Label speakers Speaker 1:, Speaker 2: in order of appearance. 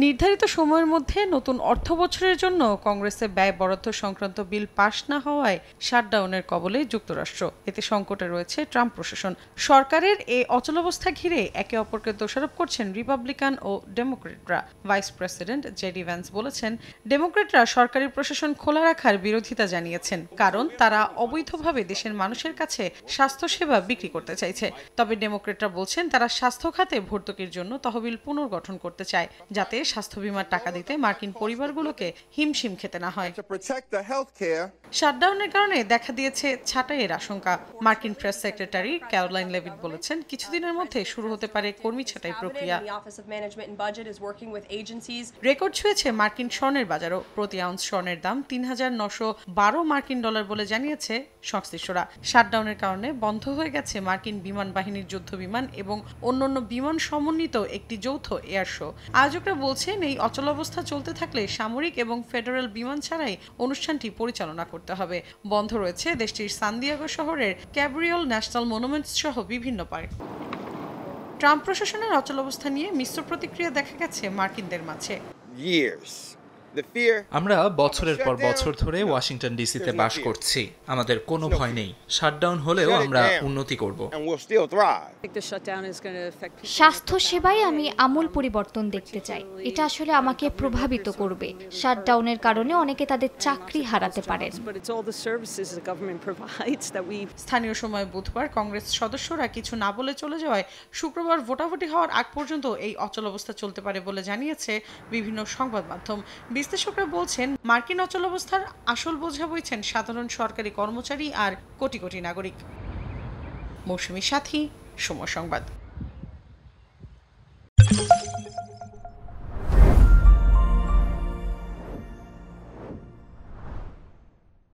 Speaker 1: নির্ধারিত সময়ের মধ্যে নতুন অর্থবছরের জন্য কংগ্রেসে ব্যয় বরাদ্দ সংক্রান্ত বিল পাশ না হওয়ায় শাটডাউনের কবলে যুক্তরাষ্ট্র। এতে সংকটে রয়েছে ট্রাম্প প্রশাসন। সরকারের এই অচলাবস্থা ঘিরে একে অপরকে দোষারোপ করছেন রিপাবলিকান ও ডেমোক্রেটরা। ভাইস প্রেসিডেন্ট জেডি ভ্যান্স বলেছেন, ডেমোক্রেটরা সরকারি প্রশাসন খোলা রাখার বিরোধিতা জানিয়েছেন, কারণ তারা অবৈধভাবে দেশের মানুষের কাছে স্বাস্থ্যসেবা বিক্রি করতে চাইছে। তবে ডেমোক্রেটরা বলছেন, তারা স্বাস্থ্য খাতে ভর্তুকির জন্য তহবিল পুনর্গঠন করতে চায়, যাতে স্বাস্থ্য বীমার টাকা দিতে মার্কিন পরিবারগুলোকে হিমশিম খেতে না হয়। শাটডাউনের কারণে দেখা দিয়েছে ছাঁটাইয়ের আশঙ্কা। মার্কিন প্রেস সেক্রেটারি ক্যারোলাইন লেভিট বলেছেন, কিছুদিনের মধ্যে শুরু হতে পারে কর্মী ছাঁটাই প্রক্রিয়া। রেকর্ড ছুঁয়েছে মার্কিন স্বর্ণের বাজারও। প্রতি আউন্স স্বর্ণের দাম $৩,৯১২ মার্কিন ডলার বলে জানিয়েছে সংশ্লিষ্টরা। শাটডাউনের কারণে বন্ধ হয়ে গেছে মার্কিন বিমান বাহিনীর যুদ্ধ বিমান এবং অন্যান্য বিমান সমন্বিত একটি যৌথ এয়ার শো। আয়োজকরা বলছেন, এই অচলাবস্থা চলতে থাকলে সামরিক এবং ফেডারেল বিমান ছাড়াই অনুষ্ঠানটি পরিচালনা করতে হবে। বন্ধ রয়েছে দেশটির সান দিয়েগো শহরের ক্যাব্রিওল ন্যাশনাল মনুমেন্টস সহ বিভিন্ন পার্ক। ট্রাম্প প্রশাসনের অচলাবস্থা নিয়ে মিশ্র প্রতিক্রিয়া দেখা গেছে মার্কিনদের মাঝে।
Speaker 2: আমরা বছরের পর বছর ধরে ওয়াশিংটন ডিসিতে বাস করছি, আমাদের কোনো ভয় নেই। শাটডাউন হলেও আমরা উন্নতি করব।
Speaker 3: স্বাস্থ্যসেবায় আমি আমূল পরিবর্তন দেখতে চাই। এটা আসলে আমাকে প্রভাবিত করবে। শাটডাউনের কারণে অনেকে তাদের চাকরি হারাতে পারেন।
Speaker 1: স্থানীয় সময় বুধবার কংগ্রেস সদস্যরা কিছু না বলে চলে যাওয়ায় শুক্রবার ভোটাভুটি হওয়ার আগ পর্যন্ত এই অচলাবস্থা চলতে পারে বলে জানিয়েছে বিভিন্ন সংবাদ মাধ্যম। বিশ্লেষকরা বলছেন, মার্কিন অচলাবস্থার আসল বোঝা বইছেন সাধারণ সরকারি কর্মচারী আর কোটি কোটি নাগরিক। মৌসুমী সাথী, সময় সংবাদ।